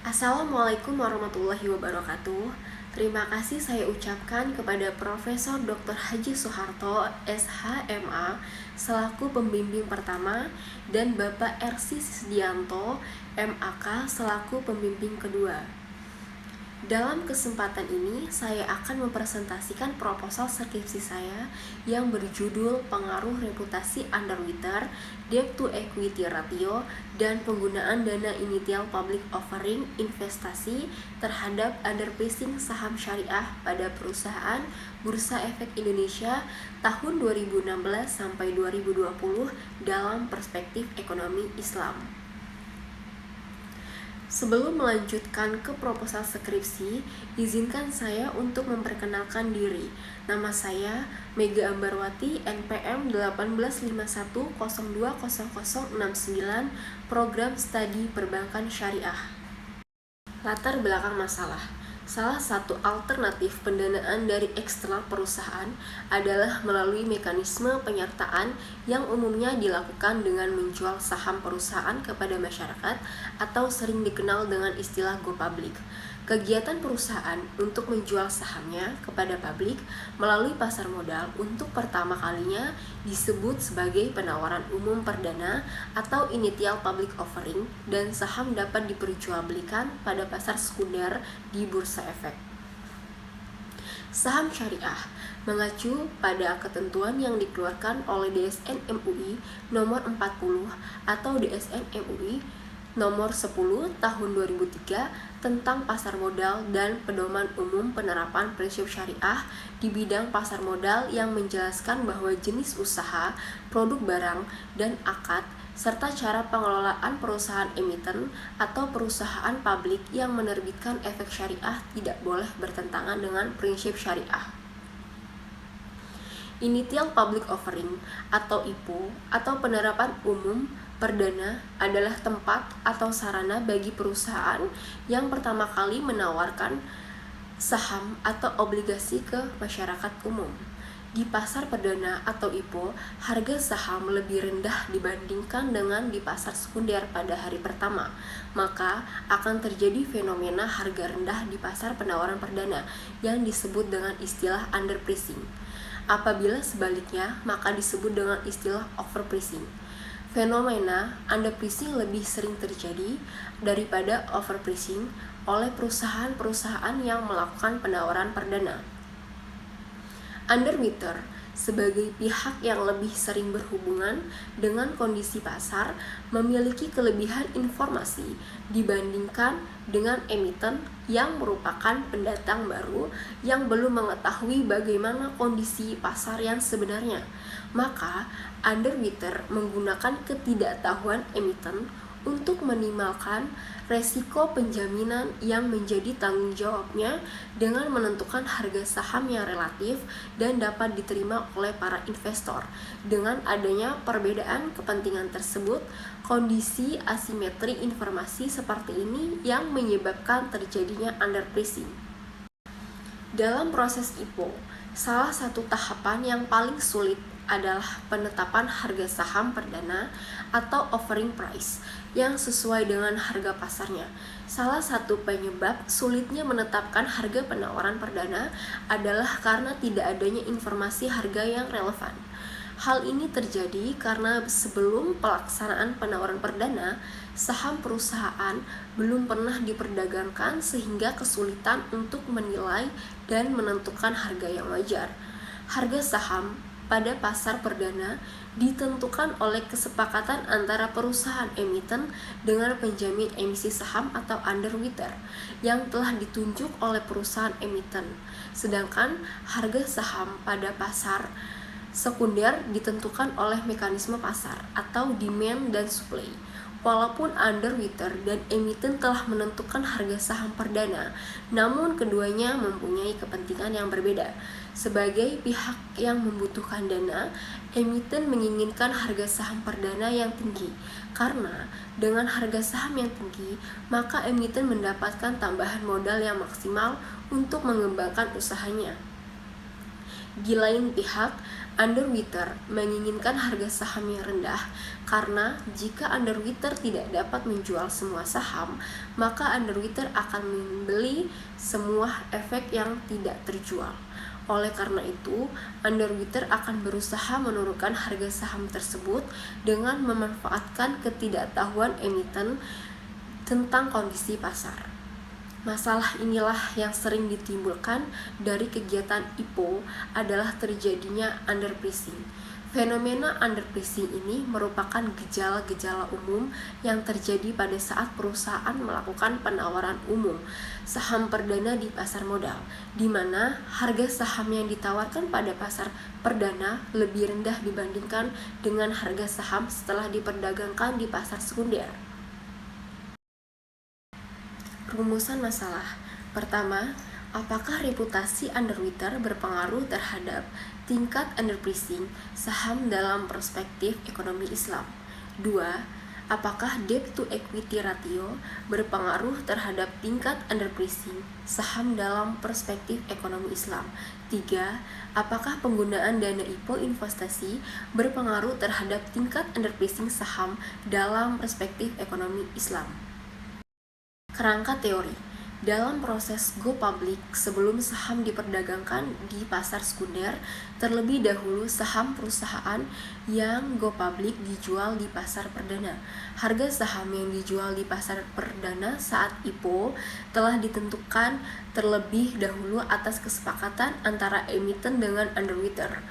Assalamualaikum warahmatullahi wabarakatuh. Terima kasih saya ucapkan kepada Profesor Dr. Haji Soeharto, SHMA, selaku pembimbing pertama, dan Bapak Ersi Sisdianto, MAK, selaku pembimbing kedua. Dalam kesempatan ini, saya akan mempresentasikan proposal skripsi saya yang berjudul Pengaruh Reputasi Underwriter, Debt to Equity Ratio, dan Penggunaan Dana Initial Public Offering Investasi terhadap Underpricing Saham Syariah pada Perusahaan Bursa Efek Indonesia tahun 2016 sampai 2020 dalam perspektif ekonomi Islam. Sebelum melanjutkan ke proposal skripsi, izinkan saya untuk memperkenalkan diri. Nama saya Mega Ambarwati, NPM 1851020069, Program Studi Perbankan Syariah. Latar belakang masalah. Salah satu alternatif pendanaan dari eksternal perusahaan adalah melalui mekanisme penyertaan yang umumnya dilakukan dengan menjual saham perusahaan kepada masyarakat atau sering dikenal dengan istilah go public. Kegiatan perusahaan untuk menjual sahamnya kepada publik melalui pasar modal untuk pertama kalinya disebut sebagai penawaran umum perdana atau initial public offering, dan saham dapat diperjualbelikan pada pasar sekunder di bursa efek. Saham syariah mengacu pada ketentuan yang dikeluarkan oleh DSN MUI nomor 40 atau DSN MUI nomor 10 tahun 2003 tentang pasar modal dan pedoman umum penerapan prinsip syariah di bidang pasar modal yang menjelaskan bahwa jenis usaha, produk barang, dan akad serta cara pengelolaan perusahaan emiten atau perusahaan publik yang menerbitkan efek syariah tidak boleh bertentangan dengan prinsip syariah. Initial Public Offering atau IPO atau penerapan umum perdana adalah tempat atau sarana bagi perusahaan yang pertama kali menawarkan saham atau obligasi ke masyarakat umum. Di pasar perdana atau IPO, harga saham lebih rendah dibandingkan dengan di pasar sekunder pada hari pertama, maka akan terjadi fenomena harga rendah di pasar penawaran perdana yang disebut dengan istilah underpricing. Apabila sebaliknya, maka disebut dengan istilah overpricing. Fenomena underpricing lebih sering terjadi daripada overpricing oleh perusahaan-perusahaan yang melakukan penawaran perdana. Underwriter sebagai pihak yang lebih sering berhubungan dengan kondisi pasar memiliki kelebihan informasi dibandingkan dengan emiten yang merupakan pendatang baru yang belum mengetahui bagaimana kondisi pasar yang sebenarnya. Maka, underwriter menggunakan ketidaktahuan emiten untuk minimalkan resiko penjaminan yang menjadi tanggung jawabnya dengan menentukan harga saham yang relatif dan dapat diterima oleh para investor. Dengan adanya perbedaan kepentingan tersebut, kondisi asimetri informasi seperti ini yang menyebabkan terjadinya underpricing. Dalam proses IPO, salah satu tahapan yang paling sulit adalah penetapan harga saham perdana atau offering price yang sesuai dengan harga pasarnya. Salah satu penyebab sulitnya menetapkan harga penawaran perdana adalah karena tidak adanya informasi harga yang relevan. Hal ini terjadi karena sebelum pelaksanaan penawaran perdana, saham perusahaan belum pernah diperdagangkan sehingga kesulitan untuk menilai dan menentukan harga yang wajar. Harga saham pada pasar perdana ditentukan oleh kesepakatan antara perusahaan emiten dengan penjamin emisi saham atau underwriter yang telah ditunjuk oleh perusahaan emiten. Sedangkan harga saham pada pasar sekunder ditentukan oleh mekanisme pasar atau demand dan supply. Walaupun underwriter dan emiten telah menentukan harga saham perdana, namun keduanya mempunyai kepentingan yang berbeda. Sebagai pihak yang membutuhkan dana, emiten menginginkan harga saham perdana yang tinggi, karena dengan harga saham yang tinggi, maka emiten mendapatkan tambahan modal yang maksimal untuk mengembangkan usahanya. Di lain pihak, Underwriter menginginkan harga saham yang rendah karena jika underwriter tidak dapat menjual semua saham, maka underwriter akan membeli semua efek yang tidak terjual. Oleh karena itu, underwriter akan berusaha menurunkan harga saham tersebut dengan memanfaatkan ketidaktahuan emiten tentang kondisi pasar. Masalah inilah yang sering ditimbulkan dari kegiatan IPO adalah terjadinya underpricing. Fenomena underpricing ini merupakan gejala-gejala umum yang terjadi pada saat perusahaan melakukan penawaran umum saham perdana di pasar modal, di mana harga saham yang ditawarkan pada pasar perdana lebih rendah dibandingkan dengan harga saham setelah diperdagangkan di pasar sekunder. Rumusan masalah. Pertama, apakah reputasi underwriter berpengaruh terhadap tingkat underpricing saham dalam perspektif ekonomi Islam? 2. Apakah debt to equity ratio berpengaruh terhadap tingkat underpricing saham dalam perspektif ekonomi Islam? 3. Apakah penggunaan dana IPO investasi berpengaruh terhadap tingkat underpricing saham dalam perspektif ekonomi Islam? Kerangka teori. Dalam proses go public sebelum saham diperdagangkan di pasar sekunder, terlebih dahulu saham perusahaan yang go public dijual di pasar perdana. Harga saham yang dijual di pasar perdana saat IPO telah ditentukan terlebih dahulu atas kesepakatan antara emiten dengan underwriter.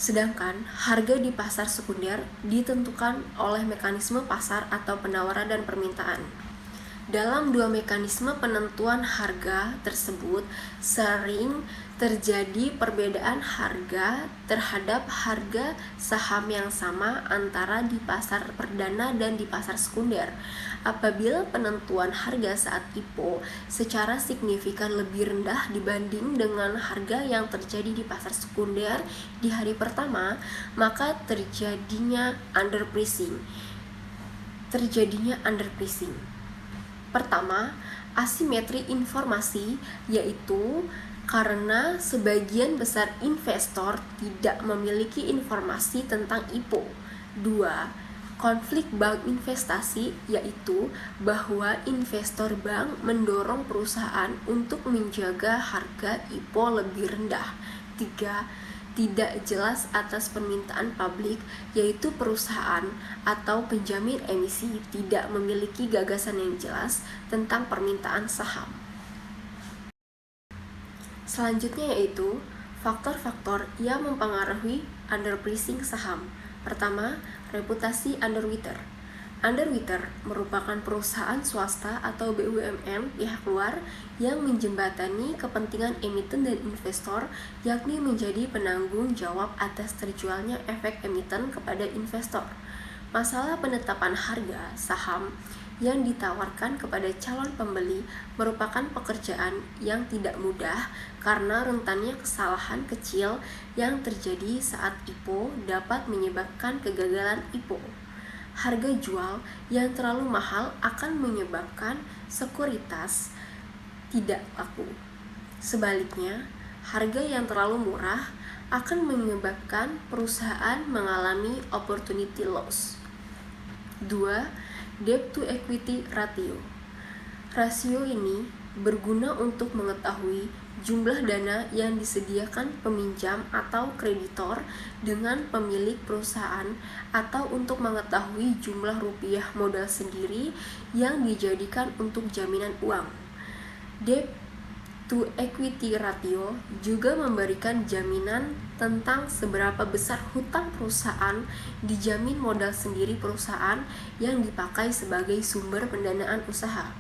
Sedangkan harga di pasar sekunder ditentukan oleh mekanisme pasar atau penawaran dan permintaan. Dalam dua mekanisme penentuan harga tersebut sering terjadi perbedaan harga terhadap harga saham yang sama antara di pasar perdana dan di pasar sekunder. Apabila penentuan harga saat IPO secara signifikan lebih rendah dibanding dengan harga yang terjadi di pasar sekunder di hari pertama, maka terjadinya underpricing. Pertama, asimetri informasi, yaitu karena sebagian besar investor tidak memiliki informasi tentang IPO. 2. Konflik bank investasi, yaitu bahwa investor bank mendorong perusahaan untuk menjaga harga IPO lebih rendah. 3. Tidak jelas atas permintaan publik, yaitu perusahaan atau penjamin emisi tidak memiliki gagasan yang jelas tentang permintaan saham. Selanjutnya yaitu faktor-faktor yang mempengaruhi underpricing saham. Pertama, reputasi underwriter. Underwriter merupakan perusahaan swasta atau BUMN pihak luar yang menjembatani kepentingan emiten dan investor, yakni menjadi penanggung jawab atas terjualnya efek emiten kepada investor. Masalah penetapan harga saham yang ditawarkan kepada calon pembeli merupakan pekerjaan yang tidak mudah karena rentannya kesalahan kecil yang terjadi saat IPO dapat menyebabkan kegagalan IPO. Harga jual yang terlalu mahal akan menyebabkan sekuritas tidak laku. Sebaliknya, harga yang terlalu murah akan menyebabkan perusahaan mengalami opportunity loss. 2. Debt to equity ratio. Rasio ini berguna untuk mengetahui jumlah dana yang disediakan peminjam atau kreditor dengan pemilik perusahaan atau untuk mengetahui jumlah rupiah modal sendiri yang dijadikan untuk jaminan uang. Debt to equity ratio juga memberikan jaminan tentang seberapa besar hutang perusahaan dijamin modal sendiri perusahaan yang dipakai sebagai sumber pendanaan usaha.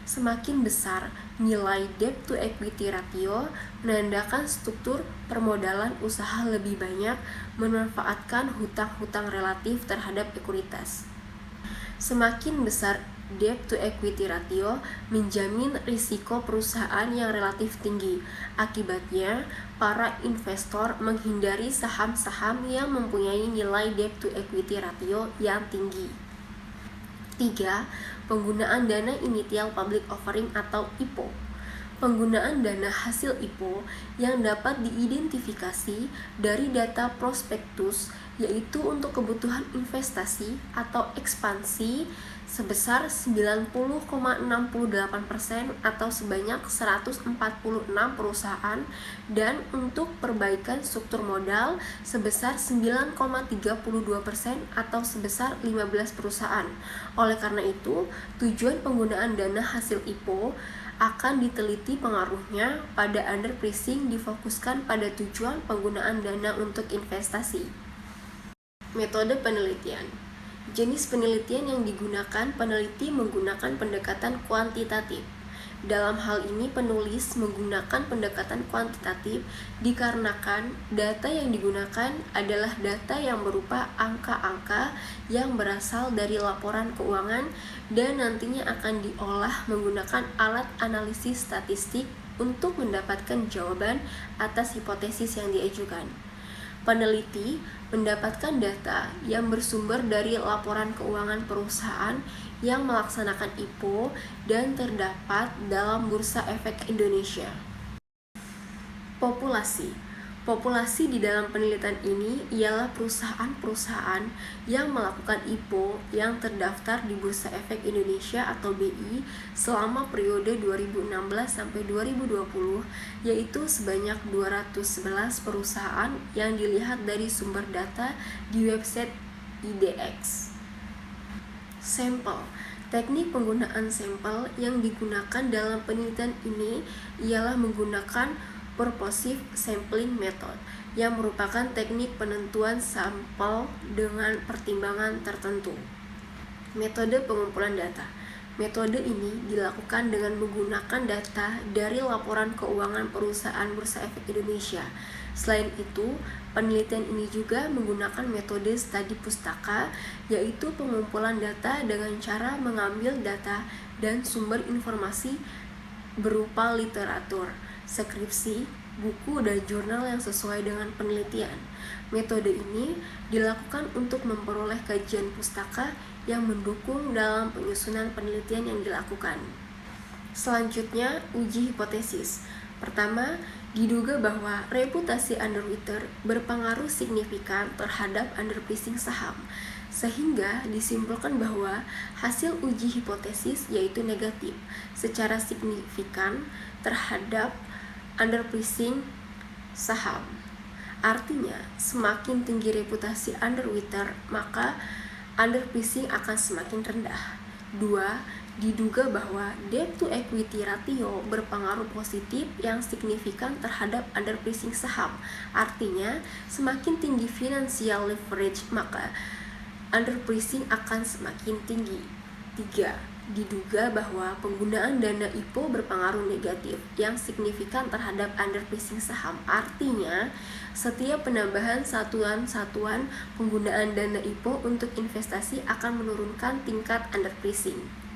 Semakin besar nilai debt to equity ratio menandakan struktur permodalan usaha lebih banyak memanfaatkan hutang-hutang relatif terhadap ekuitas. Semakin besar debt to equity ratio menjamin risiko perusahaan yang relatif tinggi. Akibatnya, para investor menghindari saham-saham yang mempunyai nilai debt to equity ratio yang tinggi. 3. Penggunaan dana initial public offering atau IPO. Penggunaan dana hasil IPO yang dapat diidentifikasi dari data prospektus yaitu untuk kebutuhan investasi atau ekspansi sebesar 90,68% atau sebanyak 146 perusahaan dan untuk perbaikan struktur modal sebesar 9,32% atau sebesar 15 perusahaan. Oleh karena itu, tujuan penggunaan dana hasil IPO akan diteliti pengaruhnya pada underpricing difokuskan pada tujuan penggunaan dana untuk investasi. Metode penelitian. Jenis penelitian yang digunakan, peneliti menggunakan pendekatan kuantitatif. Dalam hal ini penulis menggunakan pendekatan kuantitatif dikarenakan data yang digunakan adalah data yang berupa angka-angka yang berasal dari laporan keuangan dan nantinya akan diolah menggunakan alat analisis statistik untuk mendapatkan jawaban atas hipotesis yang diajukan. Peneliti mendapatkan data yang bersumber dari laporan keuangan perusahaan yang melaksanakan IPO dan terdapat dalam Bursa Efek Indonesia. Populasi di dalam penelitian ini ialah perusahaan-perusahaan yang melakukan IPO yang terdaftar di Bursa Efek Indonesia atau BI selama periode 2016 sampai 2020, yaitu sebanyak 211 perusahaan yang dilihat dari sumber data di website IDX. Sampel. Teknik penggunaan sampel yang digunakan dalam penelitian ini ialah menggunakan purposive sampling method yang merupakan teknik penentuan sampel dengan pertimbangan tertentu. Metode pengumpulan data. Metode ini dilakukan dengan menggunakan data dari laporan keuangan perusahaan Bursa Efek Indonesia. Selain itu, penelitian ini juga menggunakan metode studi pustaka, yaitu pengumpulan data dengan cara mengambil data dan sumber informasi berupa literatur, skripsi, buku, dan jurnal yang sesuai dengan penelitian. Metode ini dilakukan untuk memperoleh kajian pustaka yang mendukung dalam penyusunan penelitian yang dilakukan. Selanjutnya, uji hipotesis. Pertama, diduga bahwa reputasi underwater berpengaruh signifikan terhadap underpricing saham, sehingga disimpulkan bahwa hasil uji hipotesis yaitu negatif secara signifikan terhadap underpricing saham. Artinya, semakin tinggi reputasi underwater, maka underpricing akan semakin rendah. 2. Diduga bahwa debt to equity ratio berpengaruh positif yang signifikan terhadap underpricing saham. Artinya, semakin tinggi financial leverage, maka underpricing akan semakin tinggi. 3. Diduga bahwa penggunaan dana IPO berpengaruh negatif yang signifikan terhadap underpricing saham. Artinya, setiap penambahan satuan-satuan penggunaan dana IPO untuk investasi akan menurunkan tingkat underpricing.